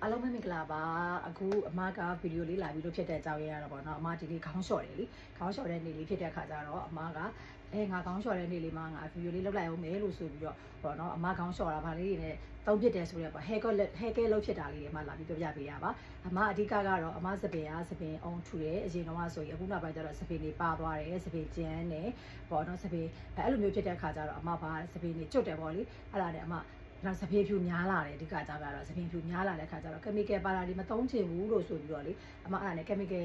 အားလုံးပဲမင်္ဂလာပါအခုအမကဗီဒီယိုလေးလာပြီးလို့ဖြစ်တဲ့အကြောင်းရင်းရတော့ပေါ့နော်အမဒီနေ့ခေါင်းလျှော်တယ်လေခေါင်းလျှော်တဲ့နေ့လေးဖြစ်တဲ့အခါကျတော့အမကငါခေါင်းလျှော်တဲ့နေ့လေးမှာငါဗီဒီယိုလေးလုပ်လိုက်အောင်မယ်လို့ဆိုပြီးတော့ပေါ့နော်အမခေါင်းလျှော်တာဗာလေးတွေနဲ့တုံးပြစ်တယ်ဆိုတော့ပေါ့ hair care လုပ်ဖြစ်တာလေးတွေအမလာပြီးပြောပြပေးရပါအမအဓိကကတော့အမစပင်အောင်ထူတယ်အရင်တော့ဆိုရင်အခုနောက်ပိုင်းကျတော့စပင်တွေပါသွားတယ်စပင်ကျန်းတယ်ပေါ့နော်စပင်အဲ့လိုမျိုးဖြစ်တဲ့အခါကျတော့အမဘာစပင်တွေကျွတ်တယ်ပေါ့လေအဲ့ဒါနဲ့အမနောက်စပင်ဖြူများလာတယ်အဓိကကြောင့်ကတော့စပင်ဖြူများလာတဲ့ခါကျတော့ chemical ပါတာဒီမသုံးချင်ဘူးလို့ဆိုပြီးတော့လေအမအဲ့ဒါနဲ့ chemical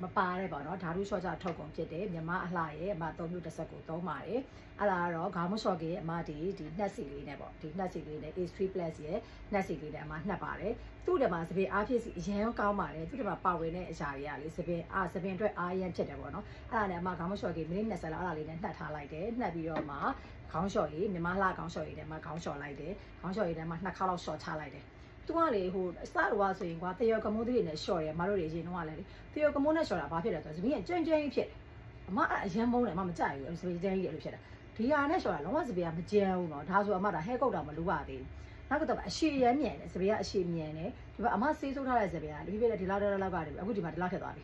မပါတဲ့ပေါ့နော်ဓာတုလျှော့ချထုတ်ကုန်ဖြစ်တယ်မြမအလှရဲ့အမ3မျိုးတစ်ဆက်ကိုသုံးပါတယ်အဲ့ဒါကတော့ခေါင်းမလျှော့ခင်အမဒီနှက်စီလေးနဲ့ပေါ့ဒီနှက်စီလေးနဲ့ A3 Plus ရဲ့နှက်စီလေးနဲ့အမနှက်ပါတယ်သူ့တည်းမှာစပင်အားဖြစ်စီအရန်ကောင်းပါတယ်သူ့တည်းမှာပါဝင်တဲ့အရာတွေကလေစပင်အတွက်အားရန်ဖြစ်တယ်ပေါ့နော်အဲ့ဒါနဲ့အမခေါင်းမလျှော့ခင်မိနစ်20လောက်အဲ့ဒါလေးနဲ့နှက်ထားလိုက်တယ်နှက်ပြီးတော့မှခေါင်းလျှော်ရည်မြမလှခေါင်းလျှော်ရည်နဲ့မှခေါင်းလျှော်လိုက်တယ်ခေါင်းလျှော်ရည်နဲ့မှ2ခါလောက်လျှော်ချလိုက်တယ်သူကလေဟိုအစတော့ဆိုရင်ကွာတရောကမိုးတွေနဲ့လျှော်တယ်မတို့တွေအရင်တော့လည်းလေတရောကမိုးနဲ့လျှော်တာဘာဖြစ်လဲဆိုတော့စပင်းကကြွန့်ကြီးဖြစ်တယ်အမအရန်မုန်းတယ်အမမကြိုက်ဘူးစပင်းကြမ်းကြီးတယ်လို့ဖြစ်တာဒီဟာနဲ့လျှော်တာလုံးဝစပင်းကမကြမ်းဘူးเนาะဒါဆိုအမဒါဟဲကုတ်တာမလိုပါသေးဘူးနောက်ကတော့အရှည်ရမ်းမြန်တယ်စပင်းကအရှည်မြန်တယ်ဒီမှာအမဆေးဆိုးထားတဲ့စပင်းကဒီပြည့်ဒီလောက်လောက်ပါတယ်အခုဒီမှာဒီလောက်ထက်သွားပြီ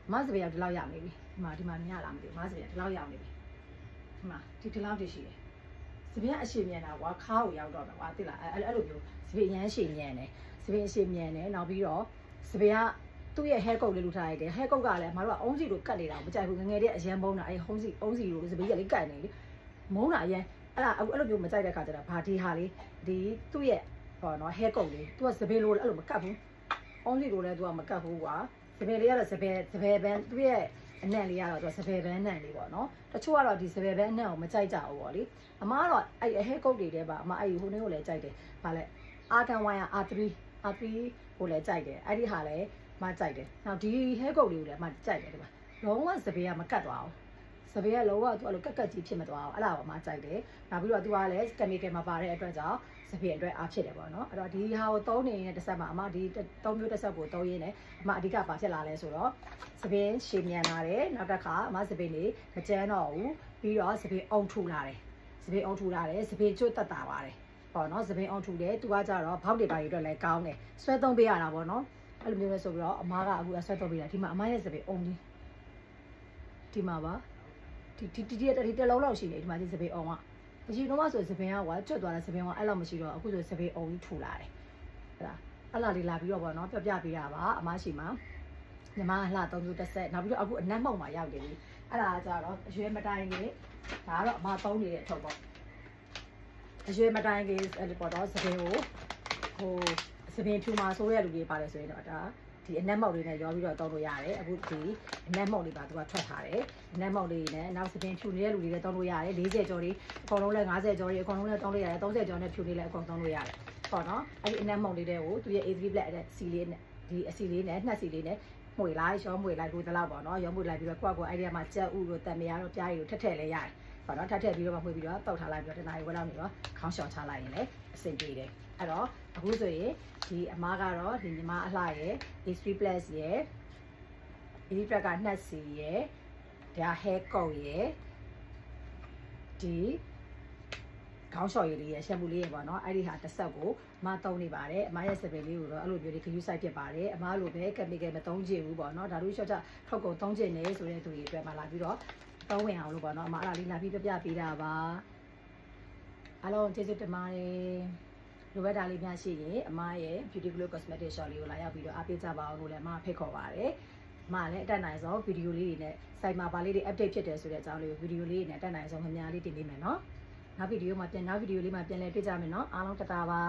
အမစပင်းကဒီလောက်ရနေပြီဒီမှာညလာမသိဘူးအမစပင်းကဒီလောက်ရနေပြီဒီမှာဒီလောက်တည်းရှိတယ်စပင်းအရှည်မြန်တာကွာခါးကိုရောက်တော့တယ်ကွာသိလားအဲ့လိုမျိုးစပင်းရမ်းရှည်မြန်တယ်စပင်းအရှည်မြန်တယ်နောက်ပြီးတော့စပင်းကသူ့ရဲ့ hair coat လေးလုပ်ထားလိုက်တယ် hair coat ကလည်းမတို့ကအုံးစီလိုကတ်နေတာမကြိုက်ဘူးငငယ်တဲ့အရန်မုန်းတာအဲ့အုံးစီလိုစပင်းကြီးလေးကတ်နေလေမုန်းတာအရန်အဲ့ဒါအခုအဲ့လိုမျိုးမကြိုက်တဲ့ခါကျတော့ဘာဒီဟာလေးဒီသူ့ရဲ့ဟောနော် hair coat လေးသူကစပင်းလိုအဲ့လိုမကတ်ဘူးအုံးစီလိုလည်းသူကမကတ်ဘူးကွာစပင်းလေးကတော့စပယ်ဘန်းသူ့ရဲ့အနံ့လေးကတော့သူကစပယ်ဘန်းနံ့လေးပေါ့နော်တချို့ကတော့ဒီစပယ်ဘန်းနံ့ကိုမကြိုက်ကြဘူးပေါ့လေအမကတော့အဲ့ hair coat တွေထဲပါအမအဲ့ဟိုနေ့ကိုလည်းကြိုက်တယ်ဗာလဲ R1 R3 ကိုလည်းကြိုက်တယ်အဲ့ဒီဟာလည်းမကြိုက်တယ်နောက်ဒီ hair coat လေးကိုလည်းအမကြိုက်တယ်ဒီမှာလုံးဝစပယ်ကမကတ်သွားအောင်စပယ်ကလုံးဝသူအဲ့လိုကတ်ကြီးဖြစ်မသွားအောင်အဲ့ဒါကိုအမကြိုက်တယ်နောက်ပြီးတော့သူကလည်း chemical မပါတဲ့အတွက်ကြောင့်စပင်အတွက်အားဖြစ်တယ်ပေါ့နော်အဲ့တော့ဒီဟာကိုသုံးနေတဲ့တစ်ဆက်မှာအမဒီ3မျိုးတစ်ဆက်ကိုသုံးရင်းနဲ့အမအဓိကပါဖြစ်လာလဲဆိုတော့စပင်ရှည်မြန်လာတယ်နောက်တစ်ခါအမစပင်နေမကြမ်းတော့ဘူးပြီးတော့စပင်အုံထူလာတယ်စပင်ကျွတ်တက်တာပါတယ်ပေါ့နော်စပင်အုံထူတယ်သူကကြတော့ဘောက်တွေပါရအတွက်လည်းကောင်းတယ်ဆွဲသုံးပေးရတာပေါ့နော်အဲ့လိုမျိုးလဲဆိုပြီးတော့အမကအခုဆွဲသုံးပေးတာဒီမှာအမရဲ့စပင်အုံဒီမှာပါဒီတလုံးလောက်ရှိတယ်ဒီမှာဒီစပင်အုံကအရင်တော့ဆိုစပင်ကကွာကျွတ်သွားတဲ့စပင်ကအဲ့လောက်မရှိတော့အခုဆိုစပင်အုံကြီးထူလာတယ်အဲ့ဒါလေးလာပြီးတော့ပေါ့နော်ပြပြပေးတာပါအမရှိမှာညီမအလှ3မျိုးတစ်ဆက်နောက်ပြီးတော့အခုအနက်မှုံမှာရောက်တယ်လေအဲ့ဒါကကြတော့အရွယ်မတိုင်ကြီးဒါကတော့အမသုံးနေတဲ့အထုပ်ပေါ့အရွယ်မတိုင်ကြီးအဲ့လိုပေါ့တော့စပင်ကိုဟိုစပင်ဖြူမှာဆိုရတဲ့လူတွေပါတယ်ဆိုရင်တော့ဒါဒီအနက်မောက်လေးနဲ့ရောပြီးတော့တောင်းလို့ရတယ်အခုဒီအနက်မောက်လေးပါသူကထွက်ထားတယ်အနက်မောက်လေးနဲ့နောက်စပင်ဖြူနေတဲ့လူတွေလည်းတောင်းလို့ရတယ်40ကျော်လေးအကုန်လုံးလည်း50ကျော်လေးအကုန်လုံးလည်းတောင်းလို့ရတယ်30ကျော်နဲ့ဖြူလေးလည်းအကုန်တောင်းလို့ရတယ်ပေါ့နော်အဲ့ဒီအနက်မောက်လေးတွေကိုသူရဲ့ A3 Black တဲ့စီလေးနဲ့ဒီအစီလေးနဲ့နှက်စီလေးနဲ့မှွေလိုက်ရောမှွေလိုက်လို့တလောက်ပေါ့နော်ရောမှွေလိုက်ပြီးတော့ကိုယ့်အဲ့ဒီမှာကြက်ဥတို့တံမယာတို့ပြားရီတို့ထက်လည်းရတယ်ပေါ့နော်ထက်ပြီးတော့မှမှွေပြီးတော့တောက်ထားလိုက်ပြီးတော့တနားရီဝက်လောက်နေတော့ခေါင်းလျှော်ချလိုက်ရင်လည်းအဆင်ပြေတယ်အဲ့တော့အခုဆိုရင်ဒီအမားကတော့ဒီညီမအလှရဲ့ A3 Plus ရဲ့ A3 Plus ကနှက်စီရဲ့ဒါ hair coat ရဲ့ဒီခေါင်းလျှော်ရည်လေးရဲ့ရှမ်ပူလေးရဲ့ပေါ့နော်အဲ့ဒီဟာတစ်ဆက်ကိုအမသုံးနေပါတယ်အမရဲ့စပယ်လေးကိုတော့အဲ့လိုမျိုးလေးခရူးဆိုင်ဖြစ်ပါတယ်အမလိုပဲ chemical မသုံးချင်ဘူးပေါ့နော်ဒါတို့ရှော့ချထောက်ကုန်သုံးချင်နေဆိုတဲ့သူတွေအတွက်မှလာပြီးတော့သုံးဝင်အောင်လို့ပေါ့နော်အမအဲ့ဒါလေးလာပြီးပြပြပေးတာပါအားလုံးကျေးဇူးတင်ပါတယ်လိုပဲဒါလေးများရှိရင်အမရဲ့ Beauty Glow Cosmetic Shop လေးကိုလာရောက်ပြီးတော့အားပေးကြပါအောင်လို့လည်းအမဖိတ်ခေါ်ပါတယ်အမလည်းအတက်နိုင်ဆုံးဗီဒီယိုလေးတွေနဲ့ site မှာပါလေးတွေ update ဖြစ်တယ်ဆိုတဲ့အကြောင်းလေးကိုဗီဒီယိုလေးတွေနဲ့အတက်နိုင်ဆုံးများများလေးတင်ပေးမယ်နော်နောက်ဗီဒီယိုလေးမှာပြန်လည်တွေ့ကြမယ်နော်အားလုံးတတာပါ